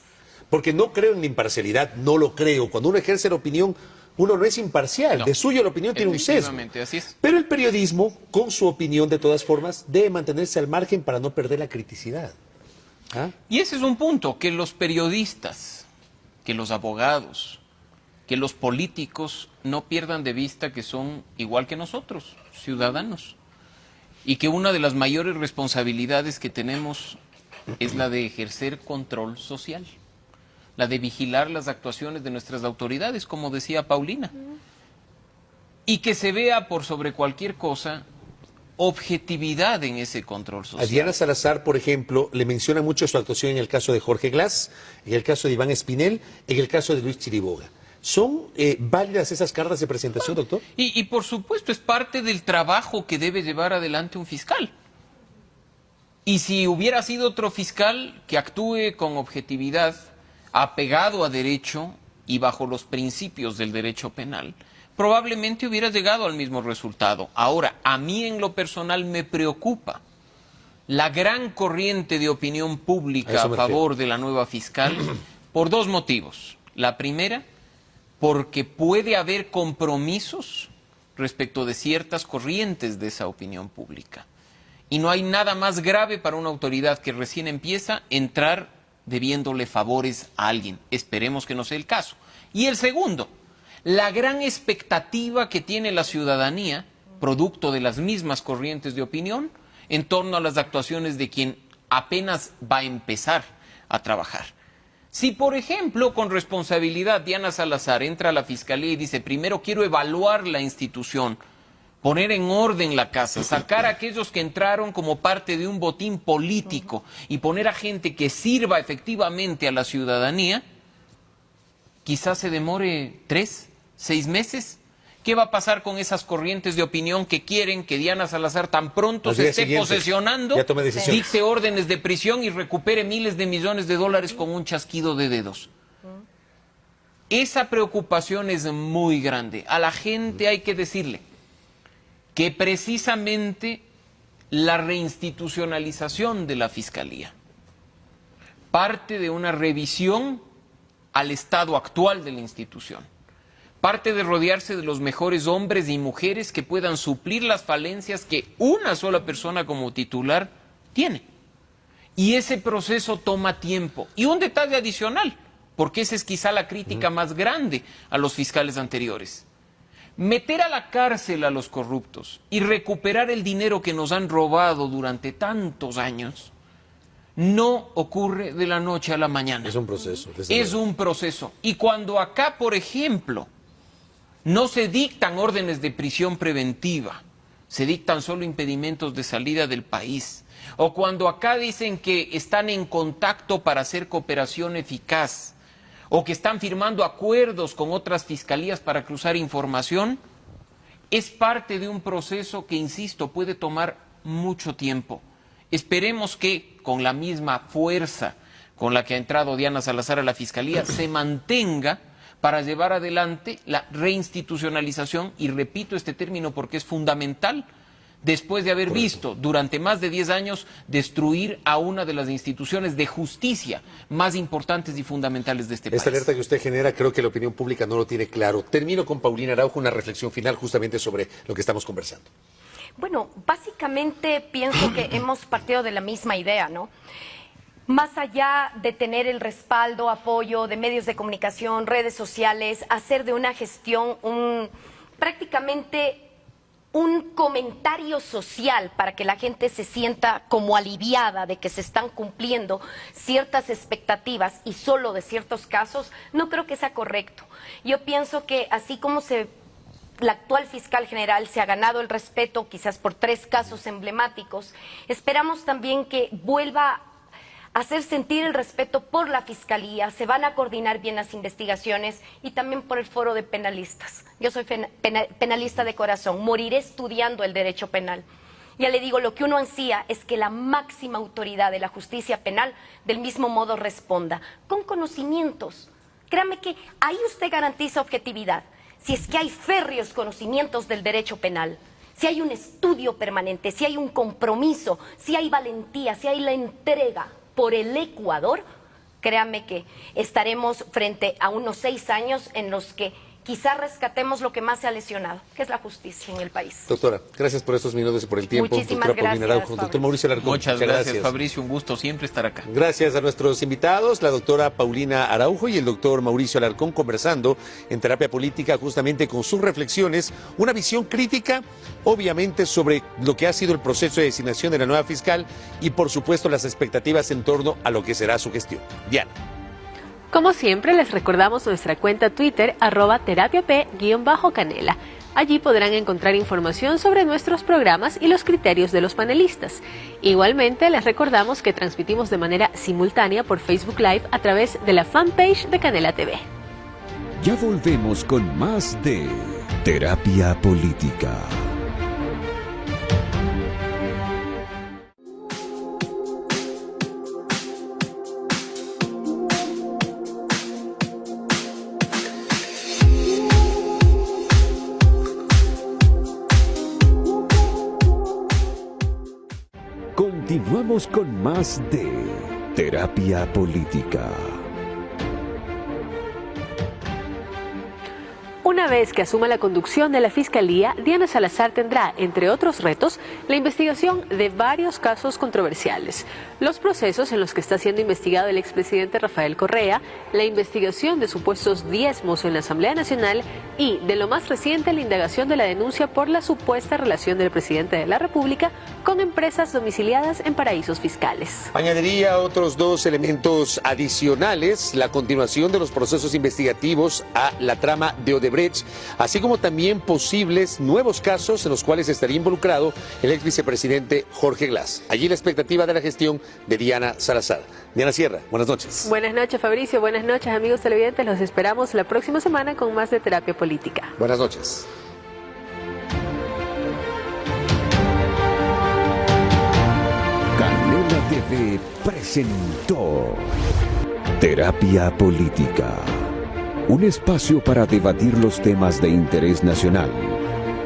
Porque no creo en la imparcialidad, no lo creo. Cuando uno ejerce la opinión, uno no es imparcial. No. De suyo la opinión tiene un sesgo. Así es. Pero el periodismo, con su opinión de todas formas, debe mantenerse al margen para no perder la criticidad. ¿Ah? Y ese es un punto, que los periodistas, que los abogados, que los políticos no pierdan de vista que son igual que nosotros, ciudadanos. Y que una de las mayores responsabilidades que tenemos es la de ejercer control social, la de vigilar las actuaciones de nuestras autoridades, como decía Paulina, y que se vea por sobre cualquier cosa objetividad en ese control social. A Diana Salazar, por ejemplo, le menciona mucho su actuación en el caso de Jorge Glass, en el caso de Iván Espinel, en el caso de Luis Chiriboga. ¿Son válidas esas cartas de presentación, doctor? Y por supuesto es parte del trabajo que debe llevar adelante un fiscal. Y si hubiera sido otro fiscal que actúe con objetividad, apegado a derecho y bajo los principios del derecho penal, probablemente hubiera llegado al mismo resultado. Ahora, a mí en lo personal me preocupa la gran corriente de opinión pública a favor de la nueva fiscal por 2 motivos. La primera, porque puede haber compromisos respecto de ciertas corrientes de esa opinión pública. Y no hay nada más grave para una autoridad que recién empieza entrar debiéndole favores a alguien. Esperemos que no sea el caso. Y el segundo, la gran expectativa que tiene la ciudadanía, producto de las mismas corrientes de opinión, en torno a las actuaciones de quien apenas va a empezar a trabajar. Si, por ejemplo, con responsabilidad Diana Salazar entra a la Fiscalía y dice, primero quiero evaluar la institución, poner en orden la casa, sacar a aquellos que entraron como parte de un botín político y poner a gente que sirva efectivamente a la ciudadanía, quizás se demore 3, 6 meses. ¿Qué va a pasar con esas corrientes de opinión que quieren que Diana Salazar tan pronto se esté posesionando, dicte órdenes de prisión y recupere miles de millones de dólares con un chasquido de dedos? Esa preocupación es muy grande. A la gente hay que decirle que precisamente la reinstitucionalización de la Fiscalía parte de una revisión al estado actual de la institución. Parte de rodearse de los mejores hombres y mujeres que puedan suplir las falencias que una sola persona como titular tiene. Y ese proceso toma tiempo. Y un detalle adicional, porque esa es quizá la crítica más grande a los fiscales anteriores. Meter a la cárcel a los corruptos y recuperar el dinero que nos han robado durante tantos años no ocurre de la noche a la mañana. Es un proceso. Es un proceso. Y cuando acá, por ejemplo, no se dictan órdenes de prisión preventiva, se dictan solo impedimentos de salida del país, o cuando acá dicen que están en contacto para hacer cooperación eficaz, o que están firmando acuerdos con otras fiscalías para cruzar información, es parte de un proceso que, insisto, puede tomar mucho tiempo. Esperemos que con la misma fuerza con la que ha entrado Diana Salazar a la Fiscalía se mantenga para llevar adelante la reinstitucionalización, y repito este término porque es fundamental, después de haber visto durante más de 10 años destruir a una de las instituciones de justicia más importantes y fundamentales de este país. Esta alerta que usted genera, creo que la opinión pública no lo tiene claro. Termino con Paulina Araujo, una reflexión final justamente sobre lo que estamos conversando. Bueno, básicamente pienso que hemos partido de la misma idea, ¿no? Más allá de tener el respaldo, apoyo de medios de comunicación, redes sociales, hacer de una gestión prácticamente un comentario social para que la gente se sienta como aliviada de que se están cumpliendo ciertas expectativas y solo de ciertos casos, no creo que sea correcto. Yo pienso que así como la actual fiscal general se ha ganado el respeto quizás por 3 casos emblemáticos, esperamos también que vuelva hacer sentir el respeto por la Fiscalía, se van a coordinar bien las investigaciones y también por el foro de penalistas. Yo soy penalista de corazón, moriré estudiando el derecho penal. Ya le digo, lo que uno ansía es que la máxima autoridad de la justicia penal del mismo modo responda, con conocimientos. Créame que ahí usted garantiza objetividad, si es que hay férreos conocimientos del derecho penal. Si hay un estudio permanente, si hay un compromiso, si hay valentía, si hay la entrega por el Ecuador, créanme que estaremos frente a unos 6 años en los que quizá rescatemos lo que más se ha lesionado, que es la justicia en el país. Doctora, gracias por estos minutos y por el tiempo. Muchísimas doctora Paulina gracias, Araujo, doctor Mauricio Alarcón. Muchas gracias, Fabricio, un gusto siempre estar acá. Gracias a nuestros invitados, la doctora Paulina Araujo y el doctor Mauricio Alarcón, conversando en Terapia Política justamente con sus reflexiones, una visión crítica, obviamente, sobre lo que ha sido el proceso de designación de la nueva fiscal y, por supuesto, las expectativas en torno a lo que será su gestión. Diana. Como siempre, les recordamos nuestra cuenta Twitter, @terapiap_canela. Allí podrán encontrar información sobre nuestros programas y los criterios de los panelistas. Igualmente, les recordamos que transmitimos de manera simultánea por Facebook Live a través de la fanpage de Canela TV. Ya volvemos con más de Terapia Política. Continuamos con más de Terapia Política. Una vez que asuma la conducción de la Fiscalía, Diana Salazar tendrá, entre otros retos, la investigación de varios casos controversiales, los procesos en los que está siendo investigado el expresidente Rafael Correa, la investigación de supuestos diezmos en la Asamblea Nacional y, de lo más reciente, la indagación de la denuncia por la supuesta relación del presidente de la República con empresas domiciliadas en paraísos fiscales. Añadiría otros 2 elementos adicionales, la continuación de los procesos investigativos a la trama de Odebrecht, así como también posibles nuevos casos en los cuales estaría involucrado el ex vicepresidente Jorge Glass. Allí la expectativa de la gestión de Diana Salazar. Diana Sierra, buenas noches. Buenas noches, Fabricio. Buenas noches, amigos televidentes. Los esperamos la próxima semana con más de Terapia Política. Buenas noches. Canela TV presentó Terapia Política, un espacio para debatir los temas de interés nacional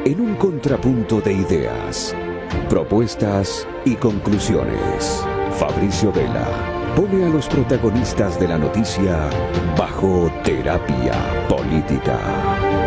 en un contrapunto de ideas, propuestas y conclusiones. Fabricio Vela pone a los protagonistas de la noticia bajo Terapia Política.